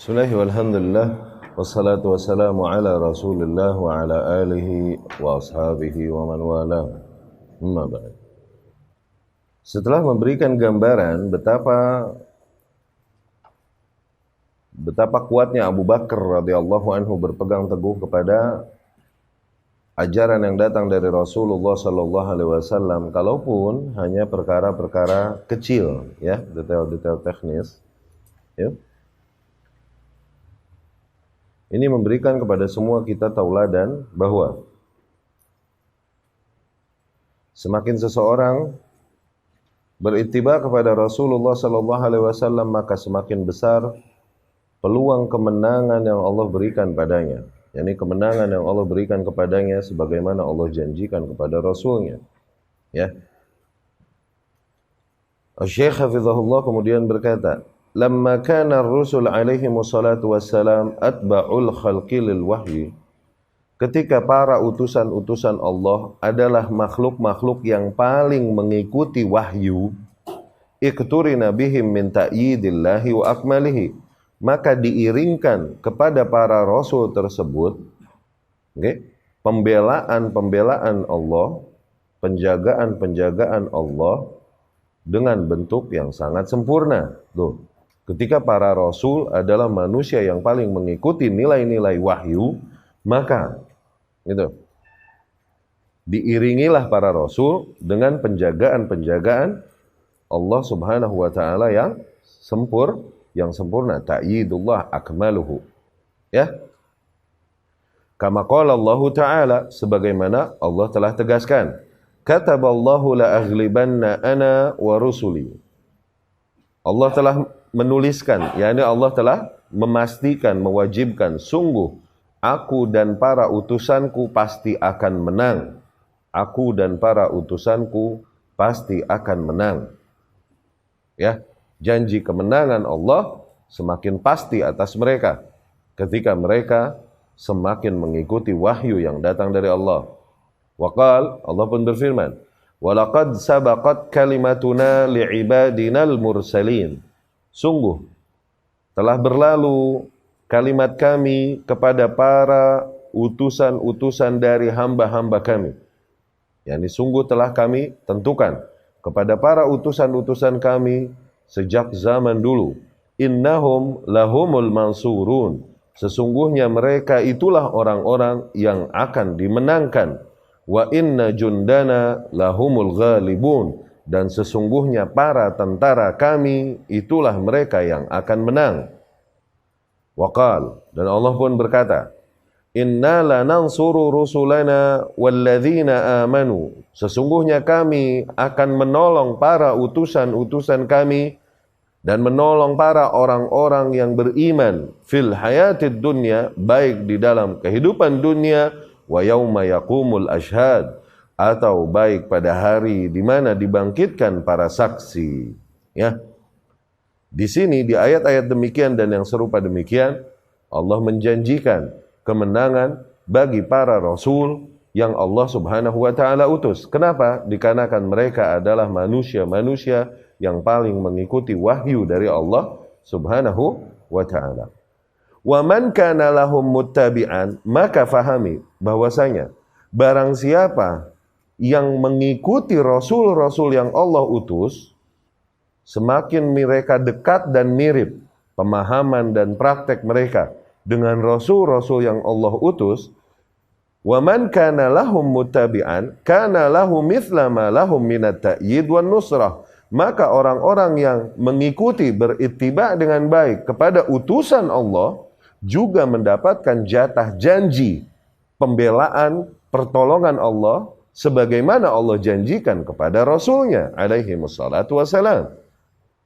Bismillahirrahmanirrahim. Walhamdulillah wassalatu wassalamu ala Rasulillah wa ala alihi wa ashabihi wa man wala. Amma ba'd. Setelah memberikan gambaran betapa kuatnya Abu Bakar radhiyallahu anhu berpegang teguh kepada ajaran yang datang dari Rasulullah sallallahu alaihi wasallam, kalaupun hanya perkara-perkara kecil, ya, detail-detail teknis, ya. Ini memberikan kepada semua kita tauladan bahwa semakin seseorang berittiba kepada Rasulullah sallallahu alaihi wasallam, maka semakin besar peluang kemenangan yang Allah berikan padanya. Yani kemenangan yang Allah berikan kepadanya sebagaimana Allah janjikan kepada Rasulnya. Ya. Syekh Hafizahullah kemudian berkata, "Lamma kana ar-rusul alaihi wassalatu wassalam atba'ul khalqi lil wahyi." Ketika para utusan-utusan Allah adalah makhluk-makhluk yang paling mengikuti wahyu, iqturina bihim min ta'yidillahi wa akmalihi, maka diiringkan kepada para rasul tersebut, okay, pembelaan Allah, penjagaan Allah dengan bentuk yang sangat sempurna. Tuh. Ketika para rasul adalah manusia yang paling mengikuti nilai-nilai wahyu, maka gitu, diiringilah para rasul dengan penjagaan Allah Subhanahu wa taala yang sempurna, ta'yidullah akmaluhu. Ya. Kama qala Allah taala, sebagaimana Allah telah tegaskan, kataballahu la aghlibanna ana wa rusuli. Allah telah menuliskan, yakni Allah telah memastikan, mewajibkan, sungguh aku dan para utusanku pasti akan menang. Aku dan para utusanku pasti akan menang. Ya, janji kemenangan Allah semakin pasti atas mereka ketika mereka semakin mengikuti wahyu yang datang dari Allah. Waqal, Allah pun berfirman, walaqad sabaqat kalimatuna li'ibadinal mursalin. Sungguh telah berlalu kalimat kami kepada para utusan-utusan dari hamba-hamba kami. Yani sungguh telah kami tentukan kepada para utusan-utusan kami sejak zaman dulu. Innahum lahumul mansurun. Sesungguhnya mereka itulah orang-orang yang akan dimenangkan. Wa inna jundana lahumul ghalibun. Dan sesungguhnya para tentara kami itulah mereka yang akan menang. Waqal, dan Allah pun berkata, inna lanansuru rusulana walladzina amanu. Sesungguhnya kami akan menolong para utusan-utusan kami dan menolong para orang-orang yang beriman fil hayatid dunya, baik di dalam kehidupan dunia, wa yauma yaqumul ashhad, atau baik pada hari di mana dibangkitkan para saksi. Ya. Di sini di ayat-ayat demikian dan yang serupa demikian, Allah menjanjikan kemenangan bagi para rasul yang Allah Subhanahu wa taala utus. Kenapa? Dikarenakan mereka adalah manusia-manusia yang paling mengikuti wahyu dari Allah Subhanahu wa taala. Wa man kana lahum muttabi'an, maka fahami bahwasanya barang siapa yang mengikuti rasul-rasul yang Allah utus, semakin mereka dekat dan mirip pemahaman dan praktek mereka dengan rasul-rasul yang Allah utus, wa man kana lahum muttabi'an kana lahu mithla ma lahum minat ta'yid wan nusrah, maka orang-orang yang mengikuti berittiba dengan baik kepada utusan Allah juga mendapatkan jatah janji pembelaan, pertolongan Allah sebagaimana Allah janjikan kepada Rasulnya alaihi wassalatu wassalam.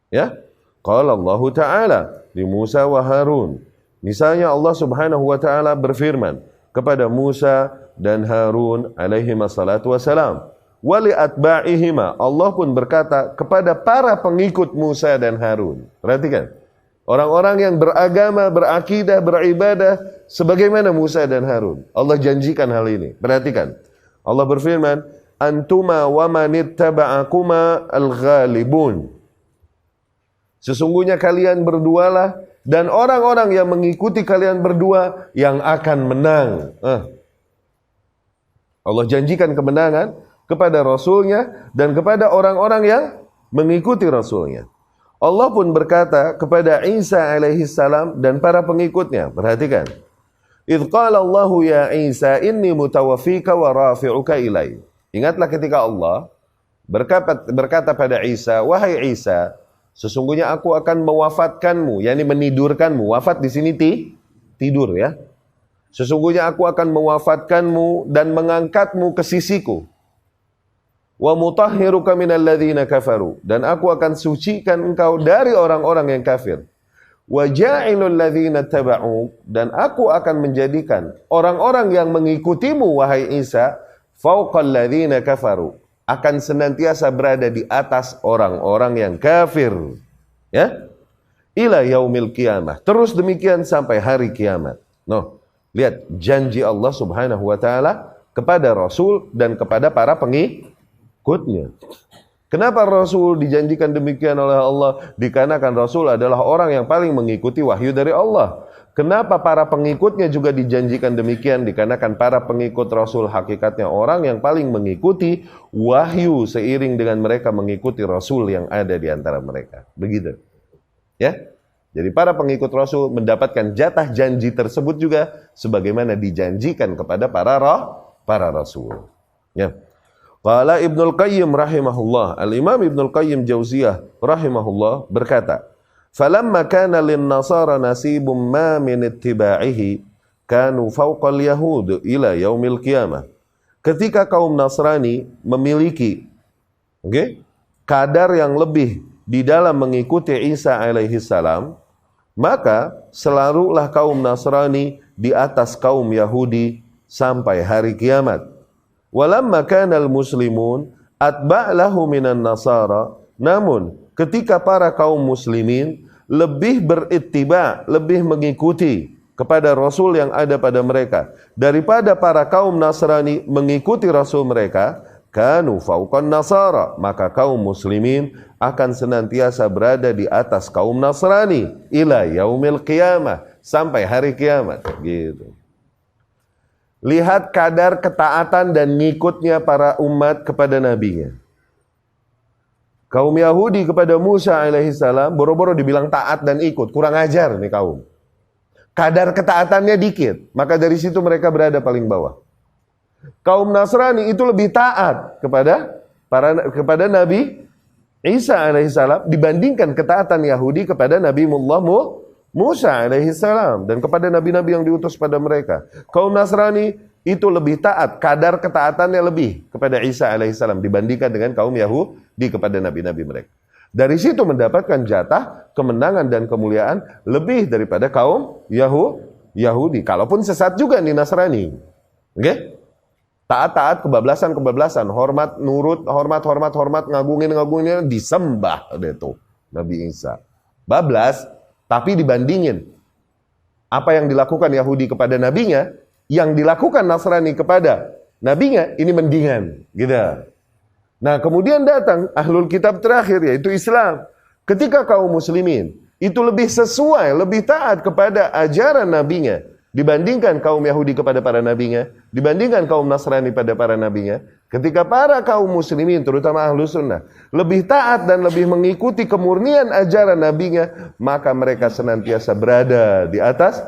Ya, qala Allah Ta'ala di Musa wa Harun. Misalnya Allah Subhanahu wa taala berfirman kepada Musa dan Harun alaihi wassalatu wassalam. Wali atba'ihima, Allah pun berkata kepada para pengikut Musa dan Harun. Perhatikan, orang-orang yang beragama, berakidah, beribadah sebagaimana Musa dan Harun. Allah janjikan hal ini. Perhatikan, Allah berfirman, antuma wa manittaba'akuma al-ghalibun. Sesungguhnya kalian berdualah dan orang-orang yang mengikuti kalian berdua yang akan menang. Allah janjikan kemenangan kepada Rasulnya dan kepada orang-orang yang mengikuti Rasulnya. Allah pun berkata kepada Isa alaihissalam dan para pengikutnya. Perhatikan. Idh qala Allahu ya Isa inni mutawaffika wa rafi'uka ilai. Ingatlah ketika Allah berkata pada Isa, wahai Isa, sesungguhnya aku akan mewafatkanmu, yakni menidurkanmu. Wafat di sini tidur ya. Sesungguhnya aku akan mewafatkanmu dan mengangkatmu ke sisiku. Wa mutahhiruka minal ladzina kafaru, dan aku akan sucikan engkau dari orang-orang yang kafir. Wa ja'ilul ladzina taba'u, dan aku akan menjadikan orang-orang yang mengikutimu wahai Isa fauqal ladzina kafaru, akan senantiasa berada di atas orang-orang yang kafir. Ya? Ila yaumil qiyamah. Terus demikian sampai hari kiamat. Lihat janji Allah Subhanahu wa taala kepada Rasul dan kepada para pengikutnya. Kenapa Rasul dijanjikan demikian oleh Allah? Dikarenakan Rasul adalah orang yang paling mengikuti wahyu dari Allah. Kenapa para pengikutnya juga dijanjikan demikian? Dikarenakan para pengikut Rasul hakikatnya orang yang paling mengikuti wahyu seiring dengan mereka mengikuti Rasul yang ada di antara mereka. Begitu. Ya. Jadi para pengikut Rasul mendapatkan jatah janji tersebut juga sebagaimana dijanjikan kepada para Rasul. Ya. Qala Ibnul Qayyim rahimahullah, Al-Imam Ibnul Qayyim Jauziyah rahimahullah berkata, "Falamma kana lin-nasara nasibun ma min ittiba'ihi, kanu fawqal yahud ila yaumil qiyamah." Ketika kaum Nasrani memiliki kadar yang lebih di dalam mengikuti Isa alaihi salam, maka selalulah kaum Nasrani di atas kaum Yahudi sampai hari kiamat. Walamma kanal muslimun atba'lahu minan nasara, namun ketika para kaum muslimin lebih berittiba, lebih mengikuti kepada Rasul yang ada pada mereka daripada para kaum Nasrani mengikuti Rasul mereka, kanu fauqan nasara, maka kaum muslimin akan senantiasa berada di atas kaum Nasrani ila yaumil qiyamah, sampai hari kiamat. Gitu. Lihat kadar ketaatan dan ngikutnya para umat kepada nabinya. Kaum Yahudi kepada Musa alaihissalam boro-boro dibilang taat dan ikut, kurang ajar nih kaum. Kadar ketaatannya dikit, maka dari situ mereka berada paling bawah. Kaum Nasrani itu lebih taat kepada Nabi Isa alaihissalam dibandingkan ketaatan Yahudi kepada Nabi Musa alaihissalam dan kepada nabi-nabi yang diutus pada mereka. Kaum Nasrani itu lebih taat, kadar ketaatannya lebih kepada Isa alaihissalam dibandingkan dengan kaum Yahudi kepada nabi-nabi mereka. Dari situ mendapatkan jatah kemenangan dan kemuliaan lebih daripada kaum Yahudi. Kalaupun sesat juga nih Nasrani. Taat-taat, kebablasan, hormat, nurut, hormat, ngagungin, disembah deh tuh Nabi Isa. Bablas, tapi dibandingin apa yang dilakukan Yahudi kepada nabinya, yang dilakukan Nasrani kepada nabinya, ini mendingan, gitu. Nah, kemudian datang ahlul kitab terakhir, yaitu Islam. Ketika kaum muslimin itu lebih sesuai, lebih taat kepada ajaran nabinya dibandingkan kaum Yahudi kepada para nabinya, dibandingkan kaum Nasrani pada para nabinya. Ketika para kaum muslimin, terutama ahlu sunnah, lebih taat dan lebih mengikuti kemurnian ajaran nabinya, maka mereka senantiasa berada di atas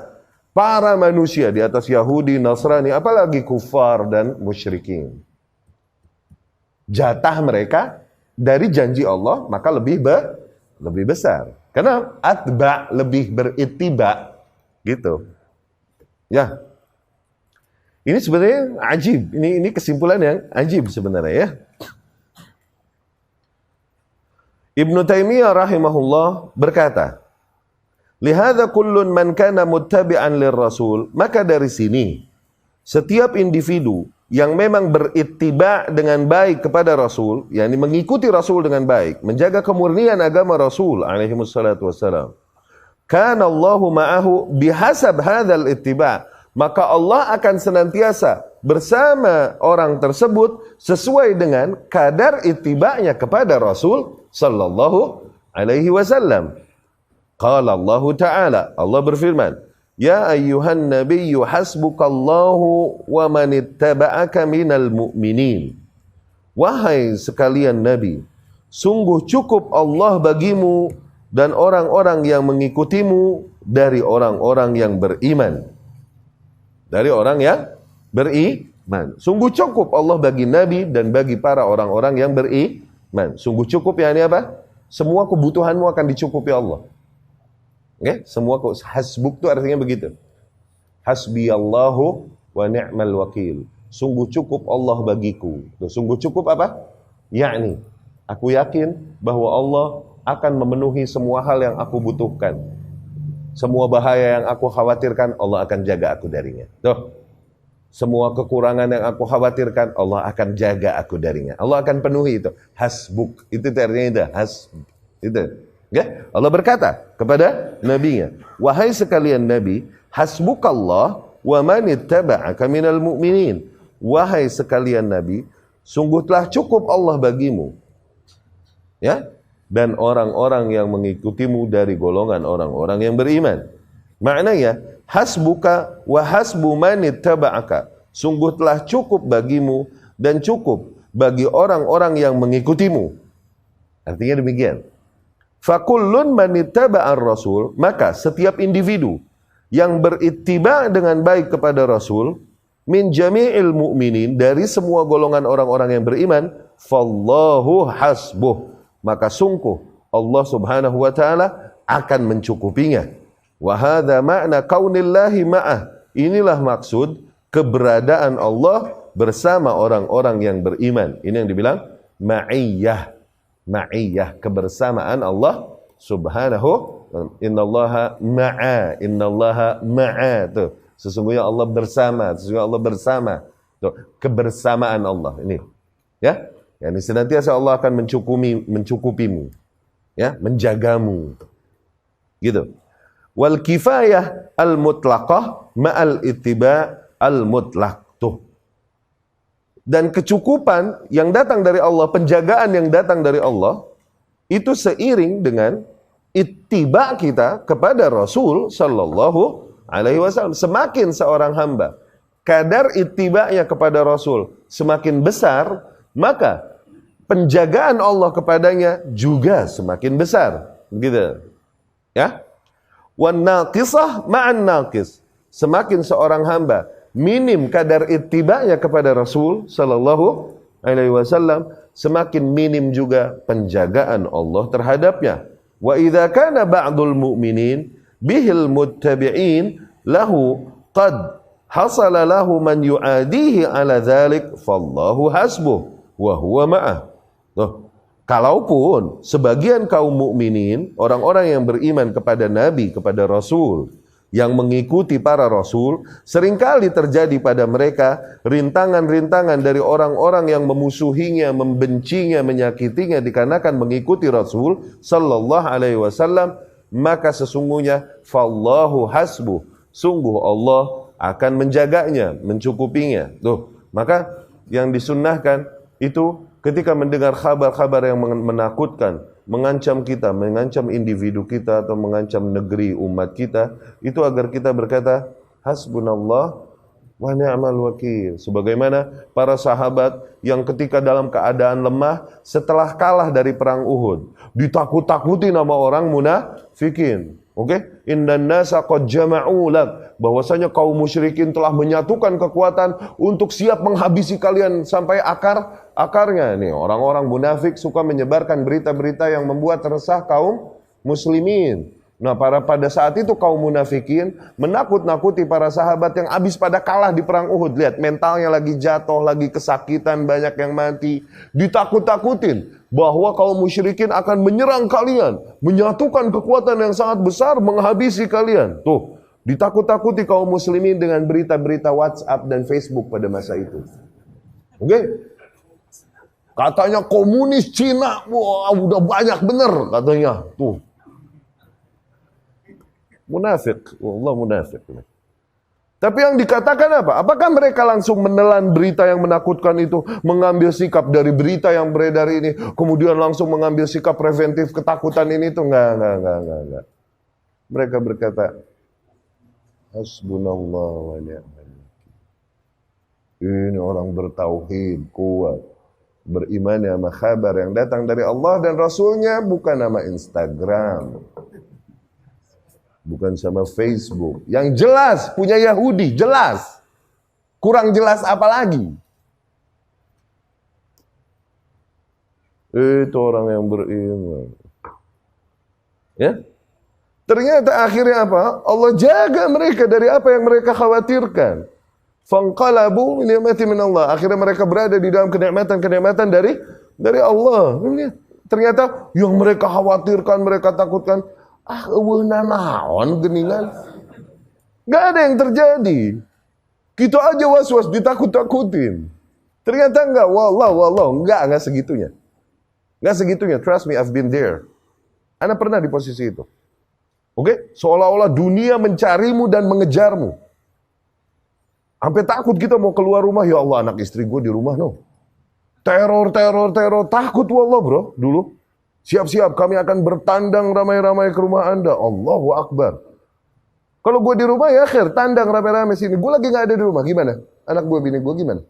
para manusia, di atas Yahudi, Nasrani, apalagi kufar dan musyrikin. Jatah mereka dari janji Allah maka lebih besar. Karena atba, lebih berittiba, gitu. Ya. Ini sebenarnya ajib. Ini kesimpulan yang ajib sebenarnya ya. Ibnu Taimiyah rahimahullah berkata, "Lihadza kullun man kana muttabi'an lirrasul." Maka dari sini setiap individu yang memang berittiba dengan baik kepada Rasul, yakni mengikuti Rasul dengan baik, menjaga kemurnian agama Rasul alaihi wassalatu wassalam, kana Allahu ma'ahu bihasab hadzal ittiba'. Maka Allah akan senantiasa bersama orang tersebut sesuai dengan kadar ittiba'nya kepada Rasul sallallahu alaihi wasallam. Qala Allah Ta'ala, Allah berfirman, Ya ayyuhan nabiyyu hasbukallahu wa manittaba'aka minal mu'minin. Wahai sekalian Nabi, sungguh cukup Allah bagimu dan orang-orang yang mengikutimu dari orang-orang yang beriman. Dari orang yang beriman. Sungguh cukup Allah bagi Nabi dan bagi para orang-orang yang beriman. Sungguh cukup, ya ini apa? Semua kebutuhanmu akan dicukupi Allah. Okay? Semua hasbuk itu artinya begitu. Hasbi Allahu wa ni'mal wakil. Sungguh cukup Allah bagiku. Sungguh cukup apa? Yakni, aku yakin bahwa Allah akan memenuhi semua hal yang aku butuhkan. Semua bahaya yang aku khawatirkan, Allah akan jaga aku darinya. Tuh. Semua kekurangan yang aku khawatirkan, Allah akan jaga aku darinya. Allah akan penuhi itu. Hasbuk. Itu artinya itu. Hasbuk. Itu. Okay? Allah berkata kepada nabinya, wahai sekalian nabi, hasbukallah wa manittaba'aka minal mu'minin. Wahai sekalian nabi, sungguh telah cukup Allah bagimu, ya, dan orang-orang yang mengikutimu dari golongan orang-orang yang beriman. Maknanya, hasbuka wa hasbu manittaba'aka. Sungguh telah cukup bagimu dan cukup bagi orang-orang yang mengikutimu. Artinya demikian. Fakullun manittaba'ar rasul, maka setiap individu yang berittiba dengan baik kepada Rasul min jami'il mu'minin, dari semua golongan orang-orang yang beriman, fallahu hasbuh, maka sungguh Allah Subhanahu wa taala akan mencukupinya. Wa hadza ma'na kaunillahi ma'ah. Inilah maksud keberadaan Allah bersama orang-orang yang beriman. Ini yang dibilang ma'iyyah. Ma'iyyah, kebersamaan Allah Subhanahu. Innallaha ma'a, innallaha ma'a. Tuh, sesungguhnya Allah bersama, sesungguhnya Allah bersama. Tuh, kebersamaan Allah ini. Ya, yani senantiasa Allah akan mencukupimu. Ya, menjagamu. Gitu. Wal kifayah al mutlaqah ma'al ittiba' al mutlaq. Tuh. Dan kecukupan yang datang dari Allah, penjagaan yang datang dari Allah, itu seiring dengan ittiba kita kepada Rasul sallallahu alaihi wasallam. Semakin seorang hamba kadar ittiba'nya kepada Rasul semakin besar, maka penjagaan Allah kepadanya juga semakin besar. Gitu. Ya? Wan naqisah ma'an naqis. Semakin seorang hamba minim kadar ittiba'nya kepada Rasul sallallahu alaihi wasallam, semakin minim juga penjagaan Allah terhadapnya. Wa idza kana ba'dul mu'minin bihil muttabi'in lahu qad hasala lahu man yu'adihi ala dzalik fallahu hasbuh wa huwa ma'ah. Tuh. Kalaupun sebagian kaum mukminin, orang-orang yang beriman kepada Nabi, kepada Rasul, yang mengikuti para Rasul, seringkali terjadi pada mereka rintangan-rintangan dari orang-orang yang memusuhinya, membencinya, menyakitinya dikarenakan mengikuti Rasul sallallahu alaihi wasallam, maka sesungguhnya fallahu hasbuh, sungguh Allah akan menjaganya, mencukupinya. Tuh, maka yang disunnahkan itu ketika mendengar kabar-kabar yang menakutkan, mengancam kita, mengancam individu kita atau mengancam negeri umat kita, itu agar kita berkata hasbunallah wa ni'mal wakil. Sebagaimana para sahabat yang ketika dalam keadaan lemah setelah kalah dari perang Uhud, ditakut-takuti nama orang munafikin. Oke? Innan nasa qad jama'u lak, bahwasanya kaum musyrikin telah menyatukan kekuatan untuk siap menghabisi kalian sampai akarnya. Nih, orang-orang munafik suka menyebarkan berita-berita yang membuat resah kaum muslimin. Nah, pada saat itu kaum munafikin menakut-nakuti para sahabat yang habis pada kalah di perang Uhud. Lihat, mentalnya lagi jatuh, lagi kesakitan, banyak yang mati. Ditakut-takutin bahwa kaum musyrikin akan menyerang kalian, menyatukan kekuatan yang sangat besar, menghabisi kalian. Tuh, ditakut-takuti kaum muslimin dengan berita-berita WhatsApp dan Facebook pada masa itu. Oke? Katanya komunis Cina, wah udah banyak bener katanya. Tuh. Munafik, Allah munafik. Tapi yang dikatakan apa? Apakah mereka langsung menelan berita yang menakutkan itu, mengambil sikap dari berita yang beredar ini, kemudian langsung mengambil sikap preventif ketakutan ini? Itu enggak. Mereka berkata, hasbunallah wa ni'mal wakil. Ini orang bertauhid, kuat, beriman sama kabar yang datang dari Allah dan Rasulnya, bukan nama Instagram, bukan sama Facebook. Yang jelas punya Yahudi, jelas. Kurang jelas apa lagi? Itu orang yang beriman. Ya? Ternyata akhirnya apa? Allah jaga mereka dari apa yang mereka khawatirkan. Fanqalabu ni'mati min Allah. Akhirnya mereka berada di dalam kenikmatan-kenikmatan dari Allah. Ternyata yang mereka khawatirkan, mereka takutkan, naon geningan. Gak ada yang terjadi. Kita aja was-was, ditakut-takutin. Ternyata enggak, wallah, enggak segitunya. Enggak segitunya, trust me, I've been there. Ana pernah di posisi itu. Oke? Seolah-olah dunia mencarimu dan mengejarmu. Sampai takut kita mau keluar rumah, ya Allah, anak istri gue di rumah, no. Teror, takut wallah bro, dulu. Siap-siap, kami akan bertandang ramai-ramai ke rumah Anda. Allahu Akbar. Kalau gue di rumah ya akhir, tandang ramai-ramai sini. Gue lagi gak ada di rumah, gimana? Anak gue, bini gue gimana?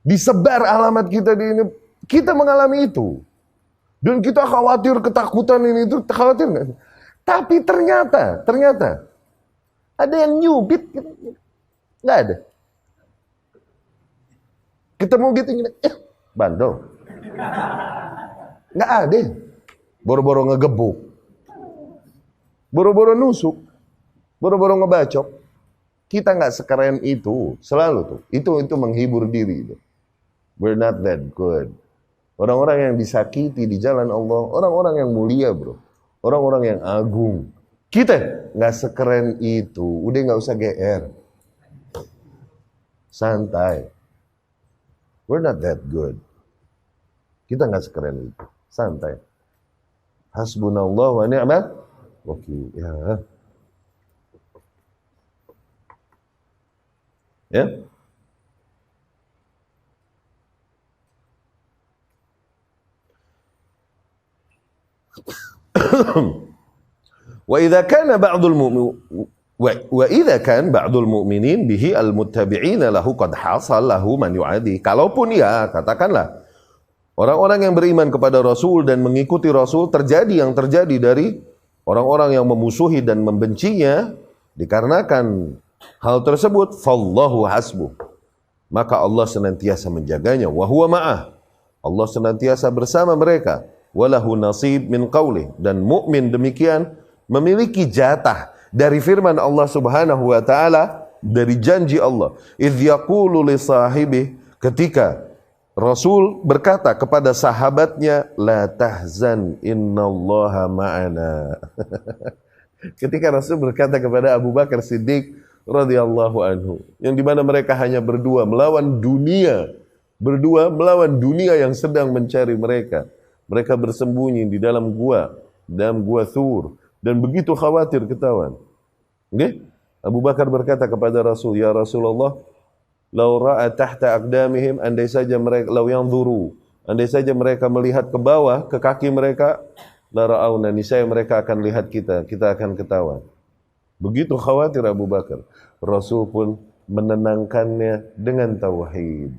Disebar alamat kita di ini. Kita mengalami itu. Dan kita khawatir, ketakutan ini itu, khawatir gak? Tapi ternyata, ada yang nyubit. Gak ada. Ketemu gitu, bandel. Gak ada. Boro-boro ngegebuk. Boro-boro nusuk. Boro-boro ngebacok. Kita gak sekeren itu. Selalu tuh. Itu menghibur diri. Itu. We're not that good. Orang-orang yang disakiti di jalan Allah. Orang-orang yang mulia bro. Orang-orang yang agung. Kita gak sekeren itu. Udah gak usah GR. Santai. We're not that good. Kita gak sekeren itu. Santai. Hasbunallah wa ni'mal wakil. Ya. Wa idza kana ba'dul mu'min wa idza kan ba'dul mu'minin bihi al-muttabi'ina lahu qad hasal lahu man yu'adi. Kalaupun ya, katakanlah orang-orang yang beriman kepada Rasul dan mengikuti Rasul, terjadi yang terjadi dari orang-orang yang memusuhi dan membencinya, dikarenakan hal tersebut, fallahu hasbuh, maka Allah senantiasa menjaganya, wa huwa ma'ah, Allah senantiasa bersama mereka, walahu nasib min qawlih, dan mukmin demikian memiliki jatah dari firman Allah Subhanahu wa taala, dari janji Allah. Idz yaqulu li sahibih, ketika Rasul berkata kepada sahabatnya, la tahzan innallaha ma'ana. Ketika Rasul berkata kepada Abu Bakar Siddiq radhiyallahu anhu, yang dimana mereka hanya berdua melawan dunia, yang sedang mencari mereka. Mereka bersembunyi di dalam gua Thur, dan begitu khawatir ketahuan. Okay? Abu Bakar berkata kepada Rasul, ya Rasulullah, lau ra'a tahta aqdamihim, andai saja mereka melihat ke bawah, ke kaki mereka, la ra'auna, niscaya mereka akan lihat kita akan ketahuan. Begitu khawatir Abu Bakar. Rasul pun menenangkannya dengan tauhid.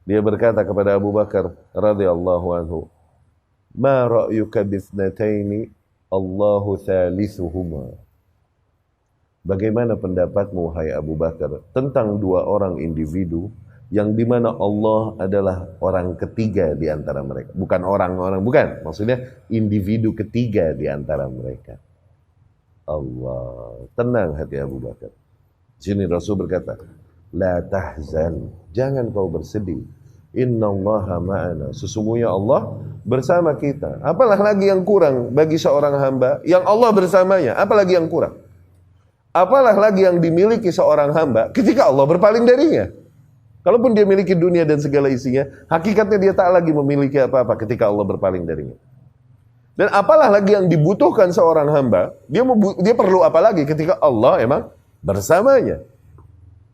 Dia berkata kepada Abu Bakar radhiyallahu anhu, ma ra'yuka bithnataini Allahu thalithuhuma. Bagaimana pendapatmu, hai Abu Bakar, tentang dua orang individu yang dimana Allah adalah orang ketiga di antara mereka. Bukan orang-orang, bukan. Maksudnya individu ketiga di antara mereka. Allah. Tenang hati Abu Bakar. Sini Rasul berkata, la tahzan, jangan kau bersedih. Innallaha ma'ana, sesungguhnya Allah bersama kita. Apalah lagi yang kurang bagi seorang hamba yang Allah bersamanya? Apalagi yang kurang? Apalah lagi yang dimiliki seorang hamba ketika Allah berpaling darinya? Kalaupun dia miliki dunia dan segala isinya, hakikatnya dia tak lagi memiliki apa-apa ketika Allah berpaling darinya. Dan apalah lagi yang dibutuhkan seorang hamba, dia perlu apa lagi ketika Allah emang bersamanya?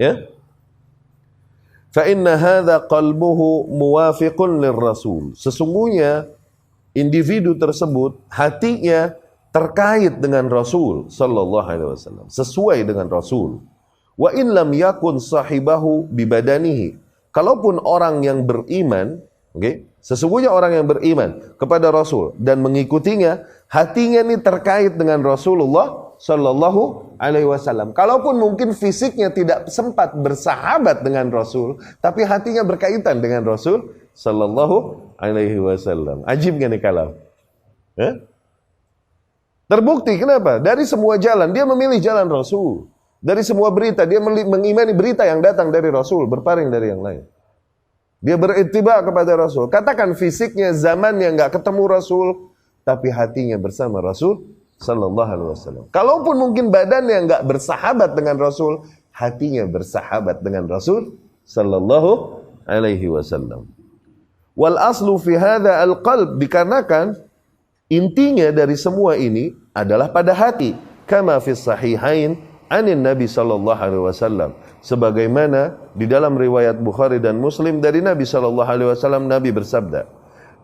Ya? Fa inna hadza qalbuhu muwafiqun lirrasul. Sesungguhnya individu tersebut hatinya terkait dengan Rasul sallallahu alaihi wasallam, sesuai dengan Rasul. Wa in lam yakun sahibahu bibadanihi. Kalaupun orang yang beriman, sesungguhnya orang yang beriman kepada Rasul dan mengikutinya, hatinya ini terkait dengan Rasulullah sallallahu alaihi wasallam. Kalaupun mungkin fisiknya tidak sempat bersahabat dengan Rasul, tapi hatinya berkaitan dengan Rasul sallallahu alaihi wasallam. Ajib gak nih kalau? Terbukti, kenapa? Dari semua jalan, dia memilih jalan Rasul. Dari semua berita, dia mengimani berita yang datang dari Rasul, berpaling dari yang lain. Dia berittiba kepada Rasul. Katakan fisiknya zaman yang gak ketemu Rasul, tapi hatinya bersama Rasul sallallahu alaihi wasallam. Kalaupun mungkin badannya gak bersahabat dengan Rasul, hatinya bersahabat dengan Rasul sallallahu alaihi wasallam. Wal aslu fi hadza al-qalb, dikarenakan intinya dari semua ini adalah pada hati. Kama fi sahihain anin Nabi sallallahu alaihi wasallam, sebagaimana di dalam riwayat Bukhari dan Muslim dari Nabi sallallahu alaihi wasallam, Nabi bersabda,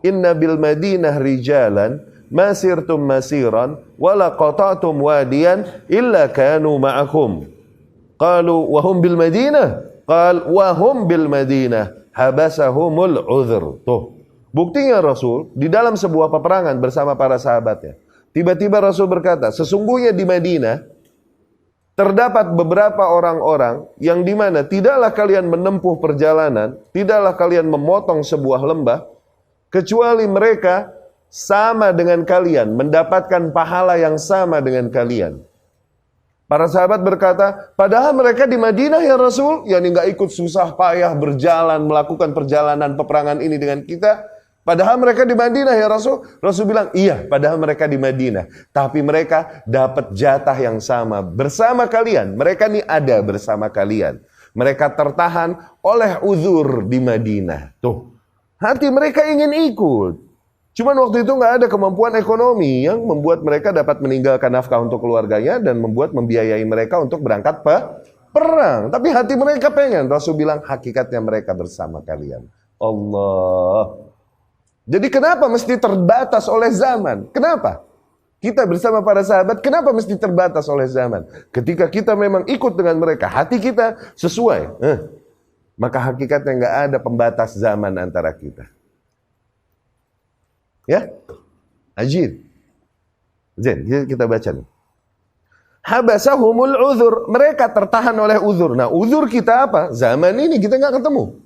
"Inna bil Madinah rijalan ma sirtum masiran wala qata'tum wadiyan illa kanu ma'akum." Qalu wa hum bil Madinah? Qal wa hum bil Madinah habasahumul udhr. Tuh, buktinya Rasul di dalam sebuah peperangan bersama para sahabatnya. Tiba-tiba Rasul berkata, sesungguhnya di Madinah terdapat beberapa orang-orang yang dimana tidaklah kalian menempuh perjalanan, tidaklah kalian memotong sebuah lembah, kecuali mereka sama dengan kalian, mendapatkan pahala yang sama dengan kalian. Para sahabat berkata, padahal mereka di Madinah ya Rasul, yang nggak ikut susah payah berjalan, melakukan perjalanan peperangan ini dengan kita. Padahal mereka di Madinah ya Rasul. Rasul bilang, iya, padahal mereka di Madinah. Tapi mereka dapat jatah yang sama bersama kalian. Mereka ini ada bersama kalian. Mereka tertahan oleh uzur di Madinah. Tuh, hati mereka ingin ikut. Cuman waktu itu nggak ada kemampuan ekonomi yang membuat mereka dapat meninggalkan nafkah untuk keluarganya dan membuat membiayai mereka untuk berangkat perang. Tapi hati mereka pengen. Rasul bilang, hakikatnya mereka bersama kalian. Allah. Jadi kenapa mesti terbatas oleh zaman? Kenapa? Kita bersama para sahabat, kenapa mesti terbatas oleh zaman? Ketika kita memang ikut dengan mereka, hati kita sesuai. Maka hakikatnya nggak ada pembatas zaman antara kita. Ya? Ajib. Zain, kita baca nih. Habasahumul uzur. Mereka tertahan oleh uzur. Nah, uzur kita apa? Zaman ini kita nggak ketemu.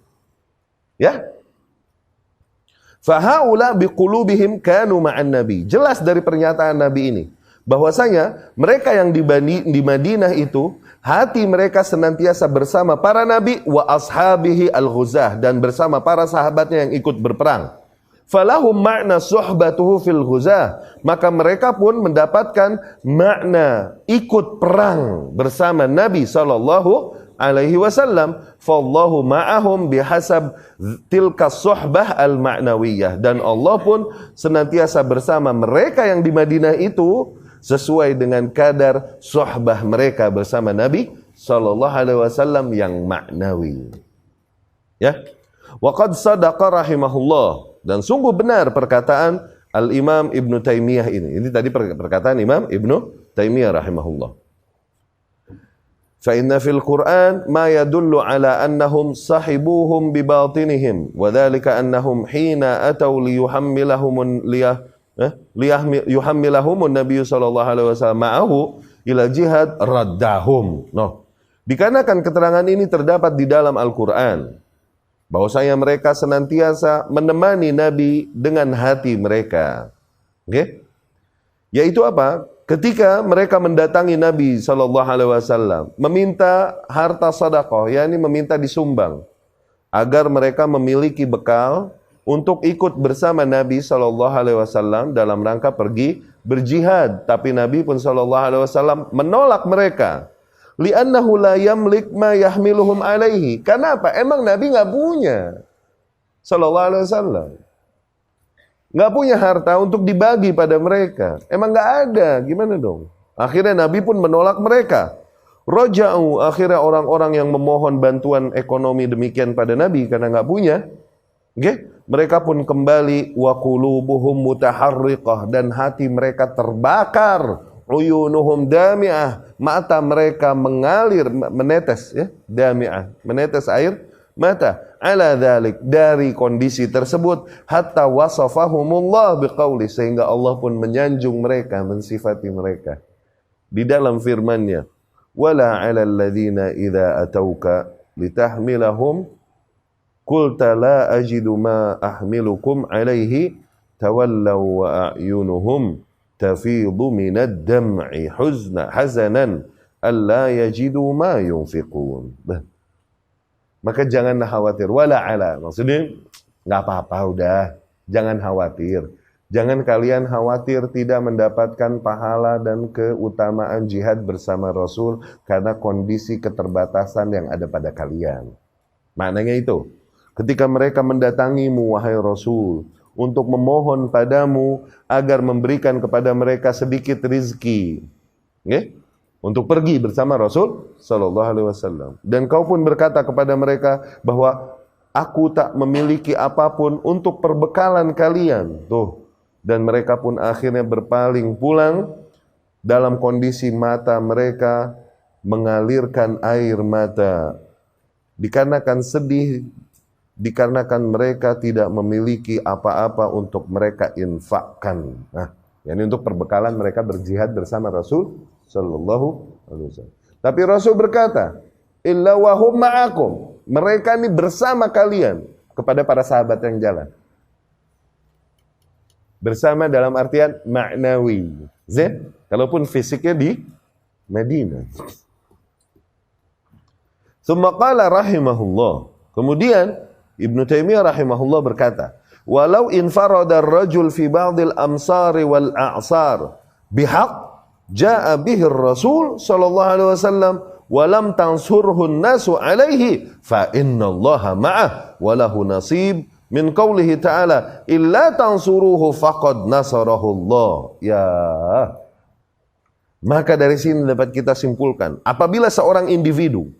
Ya? Fahaula biqulubihim kanu ma'an nabi. Jelas dari pernyataan Nabi ini bahwasanya mereka yang di Madinah itu hati mereka senantiasa bersama para nabi wa ashabihi al-ghuzah, dan bersama para sahabatnya yang ikut berperang. Falahum makna suhbatuhu fil ghuzah, maka mereka pun mendapatkan makna ikut perang bersama Nabi sallallahu alaihi wasallam. Fallahu ma'ahum bihasab tilka suhbah al-ma'nawiyah, dan Allah pun senantiasa bersama mereka yang di Madinah itu sesuai dengan kadar suhbah mereka bersama Nabi sallallahu alaihi wasallam yang maknawi. Ya. Wa qad sadaqa rahimahullah, dan sungguh benar perkataan Al-Imam Ibnu Taimiyah ini. Ini tadi perkataan Imam Ibnu Taimiyah rahimahullah. فإن في القرآن ما يدل على أنهم صحبوهم بباطنهم وذلك أنهم حين أتوا ليحملهم النبي صلى الله عليه وسلم معه إلى الجهاد ردهم. Dikarenakan keterangan ini terdapat di dalam Al-Quran, bahwasanya mereka senantiasa menemani Nabi dengan hati mereka. Yaitu apa? Ketika mereka mendatangi Nabi SAW, meminta harta sedekah, yakni meminta disumbang, agar mereka memiliki bekal untuk ikut bersama Nabi SAW dalam rangka pergi berjihad. Tapi Nabi pun SAW menolak mereka. Li'annahu la yamlik ma yahmiluhum alaihi. Kenapa? Emang Nabi nggak punya. SAW. Nggak punya harta untuk dibagi pada mereka. Emang nggak ada, gimana dong? Akhirnya Nabi pun menolak mereka. Roja'u, akhirnya orang-orang yang memohon bantuan ekonomi demikian pada Nabi karena nggak punya, Okay? Mereka pun kembali wa qulubuhum mutaharriqah, dan hati mereka terbakar, uyunuhum dami'ah, mata mereka mengalir, menetes, ya, dami'ah, menetes air mata. Ala dzalik, dari kondisi tersebut, hatta wasafahumullah biqauli, sehingga Allah pun menyanjung mereka, mensifati mereka di dalam firman-Nya, wala 'alal ladzina idza atauka litahmilahum qulta la ajidu ma ahmilukum alaihi tawallaw wa a'yunuhum tafidu minad dam'i hazanan alla yajidu ma yunfiqun. Maka jangan khawatir, wala ala, maksudnya nggak apa-apa, udah jangan khawatir. Jangan kalian khawatir tidak mendapatkan pahala dan keutamaan jihad bersama Rasul karena kondisi keterbatasan yang ada pada kalian. Maknanya itu, ketika mereka mendatangimu wahai Rasul untuk memohon padamu agar memberikan kepada mereka sedikit rizki, okay? Untuk pergi bersama Rasul sallallahu alaihi wasallam, dan kau pun berkata kepada mereka bahwa aku tak memiliki apapun untuk perbekalan kalian. Tuh, dan mereka pun akhirnya berpaling pulang dalam kondisi mata mereka mengalirkan air mata, dikarenakan sedih, dikarenakan mereka tidak memiliki apa-apa untuk mereka infakkan. Nah, yani untuk perbekalan mereka berjihad bersama Rasul sallallahu alaihi wasallam. Tapi Rasul berkata, illa wahum ma'akum, mereka ini bersama kalian, kepada para sahabat yang jalan. Bersama dalam artian maknawi. Kalaupun fisiknya di Madinah. Tsumma qala rahimahullah. Kemudian Ibnu Taimiyah rahimahullah berkata, walau infarada ar-rajul fi ba'dil amsari wal a'sar bihaq jaa bihi ar-rasul sallallahu alaihi wasallam wa lam tansurhu an-nasu alaihi fa innallaha ma'ah wa lahu nasib min qawlihi ta'ala illa tansuruhu faqad nasarahu Allah. Ya. Maka dari sini dapat kita simpulkan, apabila seorang individu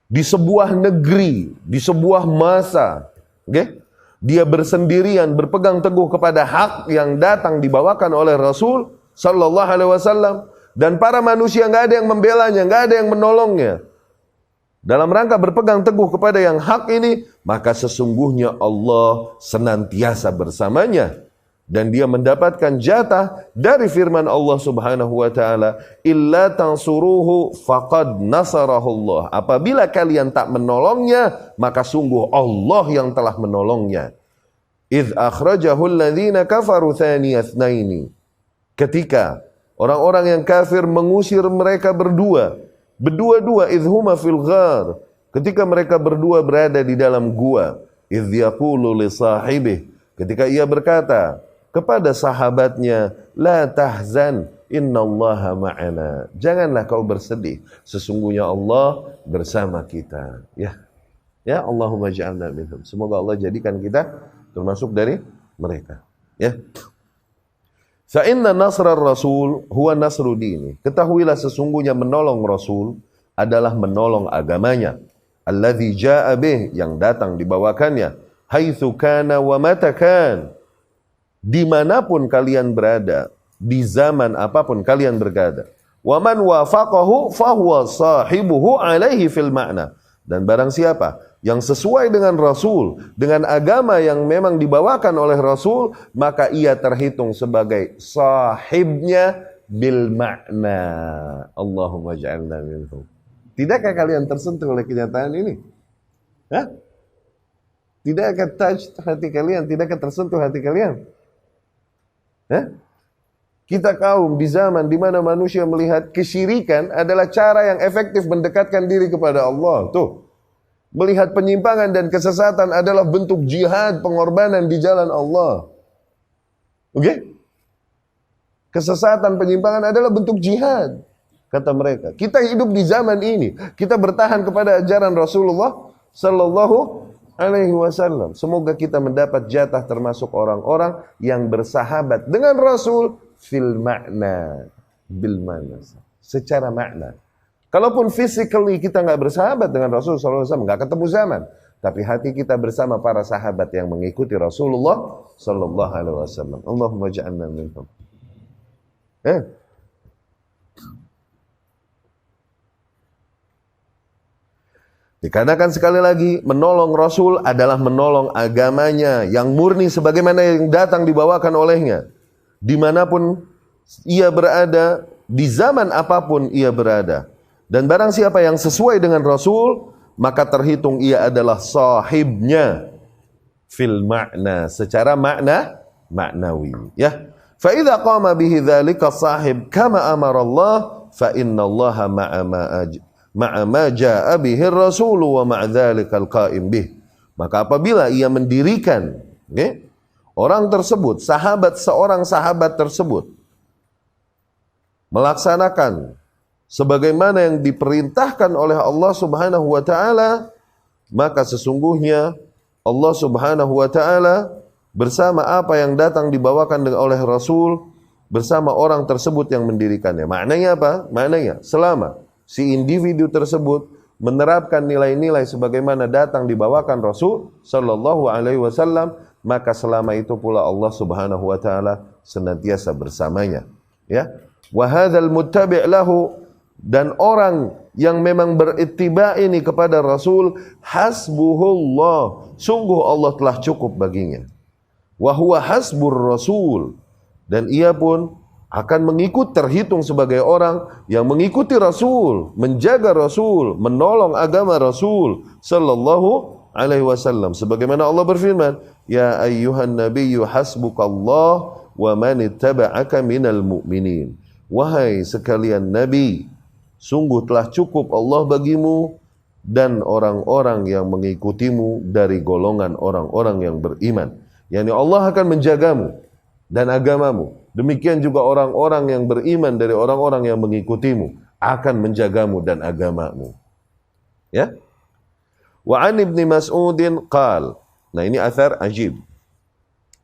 di sebuah negeri, di sebuah masa, okay, dia bersendirian berpegang teguh kepada hak yang datang dibawakan oleh Rasul sallallahu alaihi wasallam, dan para manusia nggak ada yang membelanya, nggak ada yang menolongnya dalam rangka berpegang teguh kepada yang hak ini, maka sesungguhnya Allah senantiasa bersamanya, dan dia mendapatkan jatah dari firman Allah Subhanahu wa taala, illa tansuruhu faqad nasarahullah. Apabila kalian tak menolongnya, maka sungguh Allah yang telah menolongnya. Idz akhrajahu alladhina kafaru thaniyataini. Ketika orang-orang yang kafir mengusir mereka berdua-dua, idhuma fil ghar, ketika mereka berdua berada di dalam gua, idh yaqulu li sahibih, ketika ia berkata kepada sahabatnya, la tahzan innallaha ma'ana, janganlah kau bersedih, sesungguhnya Allah bersama kita. Ya Allahumma ja'alna minhum, semoga Allah jadikan kita termasuk dari mereka. Ya. Fa inna nasrar rasul huwa nasru dini. Ketahuilah sesungguhnya menolong Rasul adalah menolong agamanya. Alladzi jaa'a bih, yang datang dibawakannya. Haitsu kana wa mata kan. Dimanapun kalian berada, di zaman apapun kalian berada. Wa man wafaqahu fahuwa sahibuhu alaihi fil ma'na. Dan barang siapa yang sesuai dengan Rasul, dengan agama yang memang dibawakan oleh Rasul, maka ia terhitung sebagai sahibnya bil makna. Allahumma ja'alna minhum. Tidakkah kalian tersentuh oleh kenyataan ini? Hah? Tidakkah touch hati kalian? Tidakkah tersentuh hati kalian? Hah? Kita kaum di zaman di mana manusia melihat kesyirikan adalah cara yang efektif mendekatkan diri kepada Allah. Tuh. Melihat penyimpangan dan kesesatan adalah bentuk jihad, pengorbanan di jalan Allah. Oke? Kesesatan, penyimpangan adalah bentuk jihad, kata mereka. Kita hidup di zaman ini, kita bertahan kepada ajaran Rasulullah sallallahu alaihi wasallam. Semoga kita mendapat jatah termasuk orang-orang yang bersahabat dengan Rasul fil makna, bil makna, secara makna. Kalaupun physically kita nggak bersahabat dengan Rasul SAW, nggak ketemu zaman. tapi hati kita bersama para sahabat yang mengikuti Rasulullah sallallahu alaihi wasallam. Allahumma ja'alna minhum. Dikarenakan sekali lagi, menolong Rasul adalah menolong agamanya yang murni sebagaimana yang datang dibawakan olehnya. Dimanapun ia berada, di zaman apapun ia berada. Dan barang siapa yang sesuai dengan Rasul, maka terhitung ia adalah sahibnya fil makna, secara maknawi. Ya. Fa idza qama bihi dzalika sahib kama amara Allah, fa innallaha ma'a ma jaa'a bihi ar-rasul wa ma'a dzalikal qa'im bih. Maka apabila ia mendirikan, orang tersebut, seorang sahabat tersebut melaksanakan sebagaimana yang diperintahkan oleh Allah Subhanahu wa taala, maka sesungguhnya Allah Subhanahu wa taala bersama apa yang datang dibawakan oleh Rasul bersama orang tersebut yang mendirikannya. Maknanya apa? Maknanya selama si individu tersebut menerapkan nilai-nilai sebagaimana datang dibawakan Rasul sallallahu alaihi wasallam, maka selama itu pula Allah Subhanahu wa taala senantiasa bersamanya. Ya. Wa hadzal muttabi' lahu, dan orang yang memang berittiba ini kepada Rasul, hasbuhullah, sungguh Allah telah cukup baginya. Wa huwa hasbur Rasul, dan ia pun akan terhitung sebagai orang yang mengikuti Rasul, menjaga Rasul, menolong agama Rasul sallallahu alaihi wasallam. Sebagaimana Allah berfirman, ya ayyuhan nabiyyu hasbukallah wa man ittaba'aka minal mu'minin. Wahai sekalian nabi, sungguh telah cukup Allah bagimu dan orang-orang yang mengikutimu dari golongan orang-orang yang beriman. Yani Allah akan menjagamu dan agamamu. Demikian juga orang-orang yang beriman dari orang-orang yang mengikutimu akan menjagamu dan agamamu. Ya? Wa an Ibnu Mas'udin qal. Nah, ini athar ajib.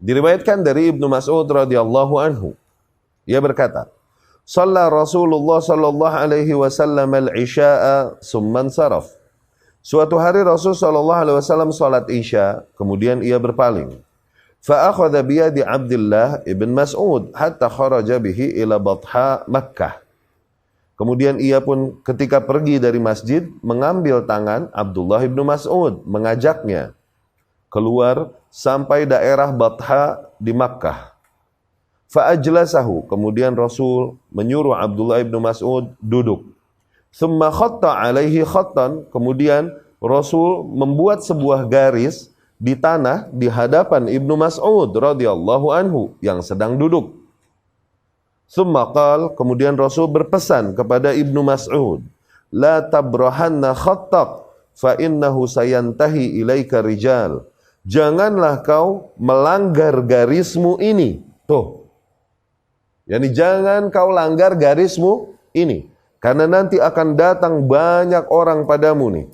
Diriwayatkan dari Ibnu Mas'ud radhiyallahu anhu. Ia berkata, "Shalla Rasulullah sallallahu alaihi wasallam al-isya'a tsumma saraf." Suatu hari Rasul sallallahu alaihi wasallam salat Isya, kemudian ia berpaling. Fa akhadha bi yadi Abdullah ibn Mas'ud hatta kharaja bihi ila Batha Makkah. Kemudian ia pun ketika pergi dari masjid mengambil tangan Abdullah ibn Mas'ud, mengajaknya keluar sampai daerah Batha di Makkah. Fa ajlasahu, kemudian Rasul menyuruh Abdullah ibn Mas'ud duduk. Thumma khatta alaihi khattan, kemudian Rasul membuat sebuah garis di tanah di hadapan Ibnu Mas'ud radhiyallahu anhu yang sedang duduk. Thumma qal, kemudian Rasul berpesan kepada Ibnu Mas'ud, la tabrahanna khattak fa innahu sayantahi ilaika rijal. Janganlah kau melanggar garismu ini. Tuh. Yani jangan kau langgar garismu ini, karena nanti akan datang banyak orang padamu nih.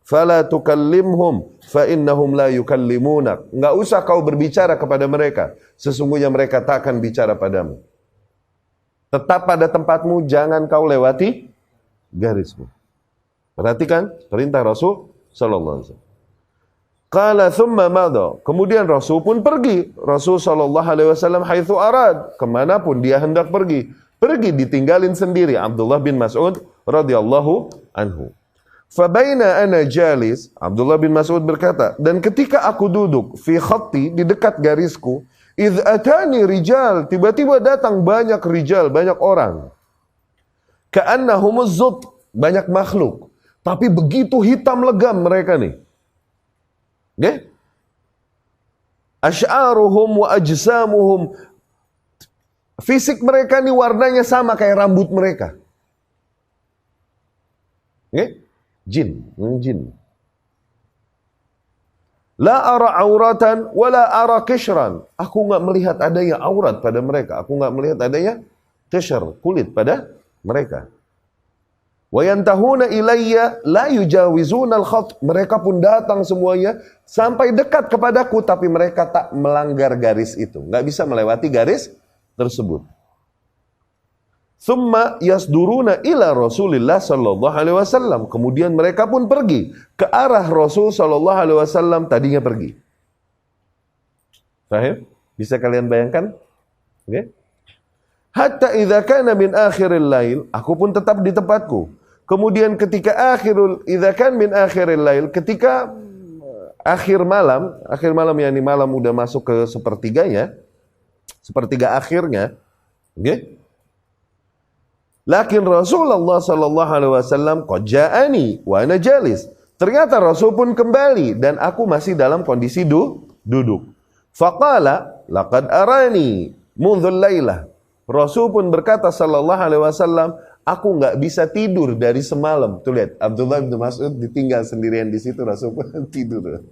Fala tukallimhum fa innahum la yukallimunak. Enggak usah kau berbicara kepada mereka, sesungguhnya mereka tak akan bicara padamu. Tetap pada tempatmu, jangan kau lewati garismu. Perhatikan perintah Rasul sallallahu alaihi wasallam. Qala thumma madha, kemudian Rasul pun pergi. Rasul sallallahu alaihi wasallam haitsu arad, kemanapun dia hendak pergi. Pergi ditinggalin sendiri Abdullah bin Mas'ud radhiyallahu anhu. Fabaina ana jalis, Abdullah bin Mas'ud berkata, dan ketika aku duduk fi khatti, di dekat garisku, idh atani rijal, tiba-tiba datang banyak rijal, banyak orang. Ka'annahumuz zut, banyak makhluk, tapi begitu hitam legam mereka nih. Okay? Asy'aruhum wa ajsamuhum, fisik mereka nih warnanya sama kayak rambut mereka. Okay? Jin. La ara auratan wala ara kishran. Aku enggak melihat adanya aurat pada mereka. Aku enggak melihat adanya kishr, kulit pada mereka. Wa yantahuna ilayya la yujawizuna al-khat. Mereka pun datang semuanya sampai dekat kepadaku, tapi mereka tak melanggar garis itu. Enggak bisa melewati garis tersebut. Thumma yasduruna ila Rasulillah sallallahu alaihi wasallam. Kemudian mereka pun pergi ke arah Rasul sallallahu alaihi wasallam tadinya pergi. Faham? Bisa kalian bayangkan? Oke? Okay? Hatta idza kana min akhiril lail, aku pun tetap di tempatku. Kemudian ketika idza kan min akhiril lail, ketika akhir malam yakni malam udah masuk ke sepertiga akhirnya, oke? Okay? Lakin Rasulullah sallallahu alaihi wasallam qad ja'ani wa ana jalis. Ternyata Rasul pun kembali dan aku masih dalam kondisi duduk. Faqala laqad arani mundhul lailah. Rasul pun berkata sallallahu alaihi wasallam, aku nggak bisa tidur dari semalam. Tuh lihat, Abdullah bin Mas'ud ditinggal sendirian di situ, Rasul pun tidur.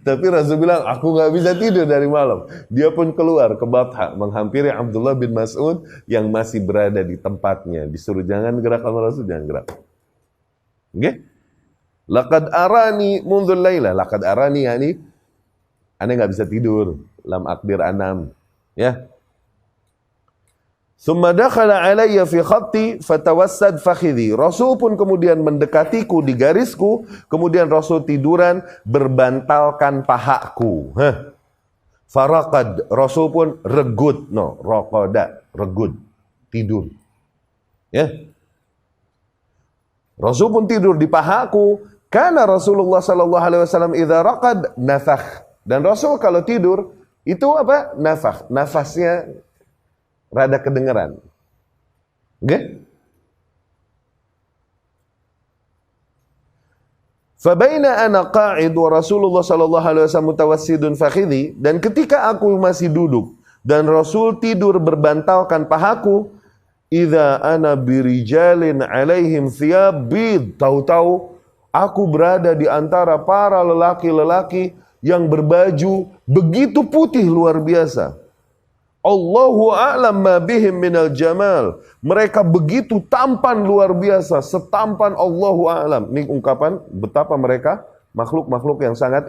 Tapi Rasul bilang, aku nggak bisa tidur dari malam. Dia pun keluar ke Batha, menghampiri Abdullah bin Mas'ud yang masih berada di tempatnya. Disuruh jangan gerak sama Rasul, jangan gerak. Oke? Okay? Laqad arani mundhul lailah. Laqad arani yakni aneh nggak bisa tidur. Lam aqdir anam. Ya. Summa dakhala alayya fi khatti fatawassad fakhidhi. Rasul pun kemudian mendekatiku di garisku, kemudian Rasul tiduran berbantalkan pahaku. Faraqad, Rasul pun regut, raqada, regut, tidur. Ya. Rasul pun tidur di pahaku. Karena Rasulullah sallallahu alaihi wasallam idza raqad nafakh. Dan Rasul kalau tidur itu apa? Nafakh. Nafasnya rada kedengeran. Oke? Okay? Fabaina ana qa'id wa Rasulullah sallallahu alaihi wasallam mutawassidun fakhidhi, dan ketika aku masih duduk dan Rasul tidur berbantalkan pahaku, idza ana birijalin alaihim thiyab bid, tahu-tahu aku berada di antara para lelaki-lelaki yang berbaju begitu putih luar biasa. Allahu a'lam ma bihim minal jamal. Mereka begitu tampan luar biasa, setampan Allahu a'lam. Ini ungkapan betapa mereka makhluk-makhluk yang sangat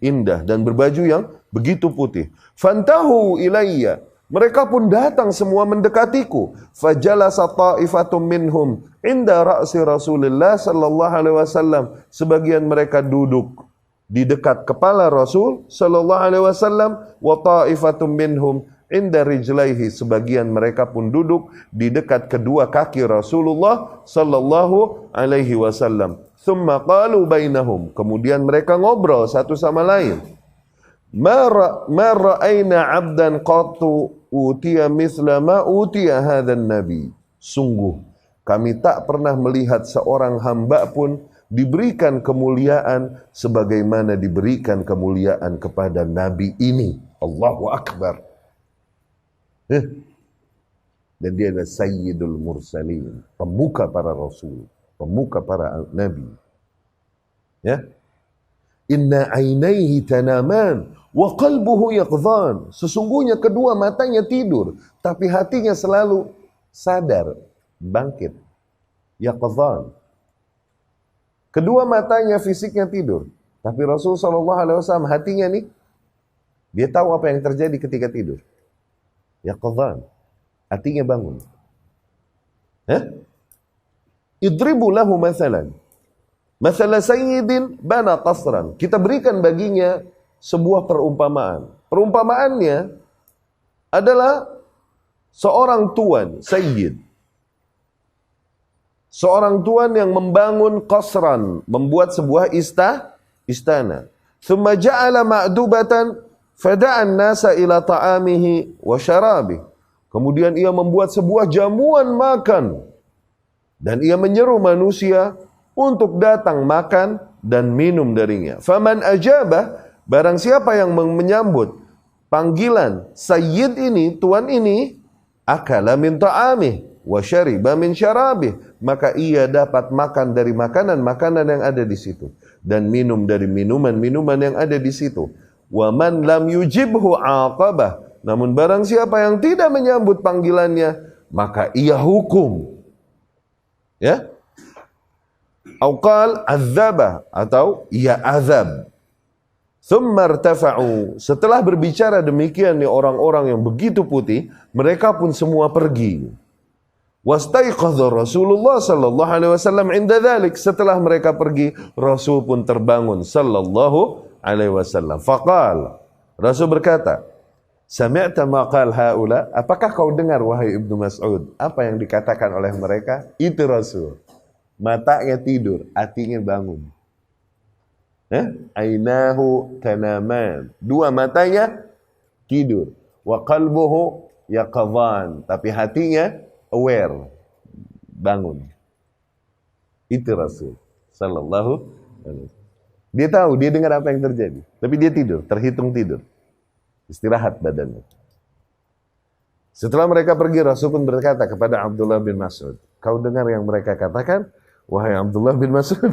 indah dan berbaju yang begitu putih. Fantahu ilayya. Mereka pun datang semua mendekatiku. Fajalasa ta'ifatum minhum inda ra'si Rasulullah sallallahu alaihi wasallam. Sebagian mereka duduk di dekat kepala Rasul sallallahu alaihi wasallam, wa ta'ifatum minhum inda rijlaihi, sebagian mereka pun duduk di dekat kedua kaki Rasulullah sallallahu alaihi wasallam. Thumma qalu bainahum, kemudian mereka ngobrol satu sama lain. Ma ra'aina 'abdan qattu utiya mithla ma utiya hadzal nabi. Sungguh kami tak pernah melihat seorang hamba pun diberikan kemuliaan sebagaimana diberikan kemuliaan kepada nabi ini. Allahu akbar. Dan dia adalah Sayyidul Mursalin, pemuka para rasul, pemuka para nabi. Ya. Inna ainaihi tanaman wa qalbuhu yaqdhan. Sesungguhnya kedua matanya tidur, tapi hatinya selalu sadar, bangkit. Yaqdhan. Kedua matanya fisiknya tidur, tapi Rasul sallallahu alaihi wasallam hatinya nih, dia tahu apa yang terjadi ketika tidur. Yaqdhan, artinya bangun. Idribu lahu mathalan. Mathala sayyidin bana qasran. Kita berikan baginya sebuah perumpamaan. Perumpamaannya adalah seorang tuan, sayyid. Seorang tuan yang membangun qasran, membuat sebuah istana. Thumma ja'ala ma'dubatan fada'an nasa ila ta'amihi wa syarabih. Kemudian ia membuat sebuah jamuan makan. Dan ia menyeru manusia untuk datang makan dan minum darinya. Faman ajabah, barang siapa yang menyambut panggilan sayyid ini, tuan ini, akala min ta'amih wa syariba min syarabih. Maka ia dapat makan dari makanan-makanan yang ada di situ. Dan minum dari minuman-minuman yang ada di situ. Wa man lam yujibhu aqabah. Namun barang siapa yang tidak menyambut panggilannya, maka ia hukum. Ya? Auqal azabah, atau ia azab. Thumma irtafa'u. Setelah berbicara demikian nih orang-orang yang begitu putih, mereka pun semua pergi. Wastaiqadha Rasulullah sallallahu alaihi wasallam inda dzalik. Setelah mereka pergi, Rasul pun terbangun sallallahu alaihi wasallam. Faqal, Rasul berkata, "Sami'ta ma qal haula?" Apakah kau dengar wahai Ibnu Mas'ud apa yang dikatakan oleh mereka? Itu Rasul. Matanya tidur, hatinya bangun. Ainahu tanaman. Dua matanya tidur. Wa qalbuhu yaqadhan. Tapi hatinya aware, bangun. Itu Rasul sallallahu alaihi wasallam. Dia tahu, dia dengar apa yang terjadi, tapi dia tidur, terhitung tidur. Istirahat badannya. Setelah mereka pergi, Rasul pun berkata kepada Abdullah bin Mas'ud, "Kau dengar yang mereka katakan, wahai Abdullah bin Mas'ud?"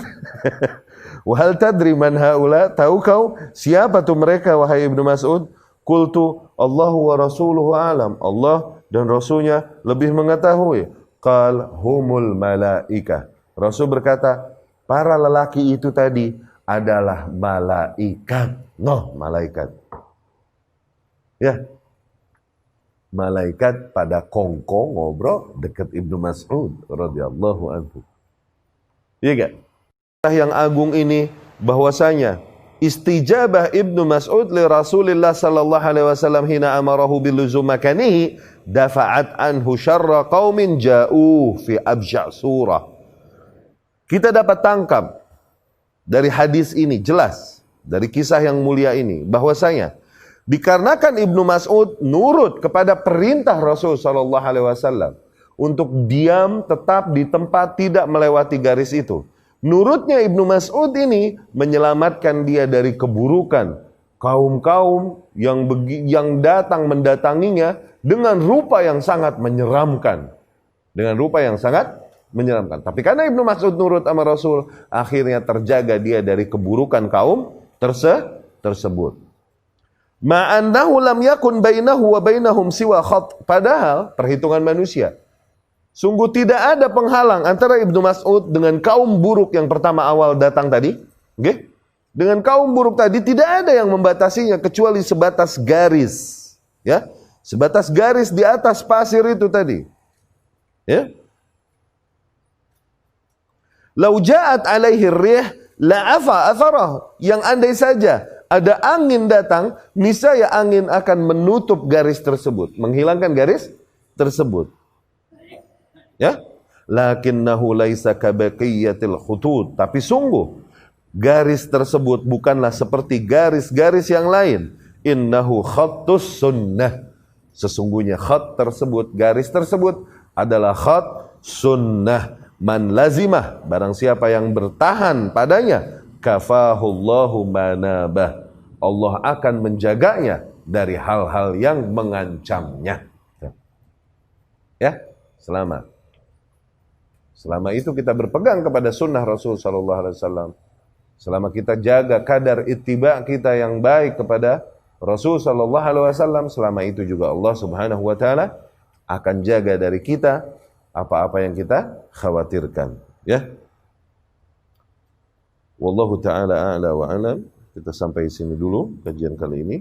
"Wa hal tadri man haula?" Tahu kau siapa tuh mereka wahai Ibnu Mas'ud? Qultu Allahu wa rasuluhu alam. Allah dan Rasulnya lebih mengetahui. Qal humul malaikah. Rasul berkata, para lelaki itu tadi adalah malaikat. Malaikat. Ya. Malaikat pada kongko ngobrol dekat Ibnu Mas'ud radhiyallahu anhu. Iya enggak? Yang agung ini bahwasanya istijabah Ibnu Mas'ud li Rasulillah sallallahu alaihi wasallam hina amarahu biluzum makanihi dafa'at anhu syarra qaumin ja'u fi abja' surah. Kita dapat tangkap dari hadis ini jelas, dari kisah yang mulia ini, bahwasanya dikarenakan Ibnu Mas'ud nurut kepada perintah Rasul sallallahu alaihi wasallam untuk diam tetap di tempat, tidak melewati garis itu. Nurutnya Ibnu Mas'ud ini menyelamatkan dia dari keburukan kaum-kaum yang datang mendatanginya dengan rupa yang sangat menyeramkan. Dengan rupa yang sangat menyeramkan. Tapi karena Ibnu Mas'ud nurut sama Rasul, akhirnya terjaga dia dari keburukan kaum tersebut. Ma'annahu lam yakun bainahu wa bainahum siwa khat. Padahal perhitungan manusia, sungguh tidak ada penghalang antara Ibnu Mas'ud dengan kaum buruk yang pertama awal datang tadi. Okay? Dengan kaum buruk tadi tidak ada yang membatasinya kecuali sebatas garis. Ya, sebatas garis di atas pasir itu tadi. Ya. Lau ja'at alaihi rih la'afa atharah. Yang andai saja ada angin datang, niscaya angin akan menutup garis tersebut, menghilangkan garis tersebut. Ya, lakinnahu laisa kabaqiyatil khutut. Tapi sungguh garis tersebut bukanlah seperti garis-garis yang lain. Innahu khattus sunnah. Sesungguhnya khat tersebut, garis tersebut adalah khat sunnah. Man lazimah, barang siapa yang bertahan padanya, kafahullahu manabah. Allah akan menjaganya dari hal-hal yang mengancamnya. Ya, selamat. Selama itu kita berpegang kepada sunnah Rasul sallallahu alaihi wasallam. Selama kita jaga kadar ittiba kita yang baik kepada Rasul sallallahu alaihi wasallam, selama itu juga Allah Subhanahu wa taala akan jaga dari kita apa-apa yang kita khawatirkan, ya. Wallahu taala a'la wa a'lam. Kita sampai sini dulu kajian kali ini.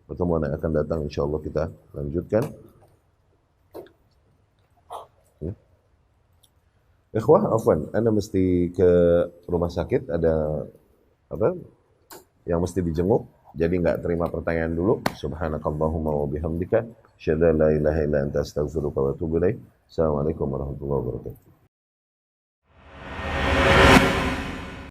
Pertemuan yang akan datang insyaallah kita lanjutkan. Ikhwah, afwan, Anda mesti ke rumah sakit, ada apa yang mesti dijenguk, jadi nggak terima pertanyaan dulu. Subhanakallahumma wa bihamdika, asyhadu an la ilaha illa anta astaghfiruka wa atubu ilaik. Assalamualaikum warahmatullahi wabarakatuh.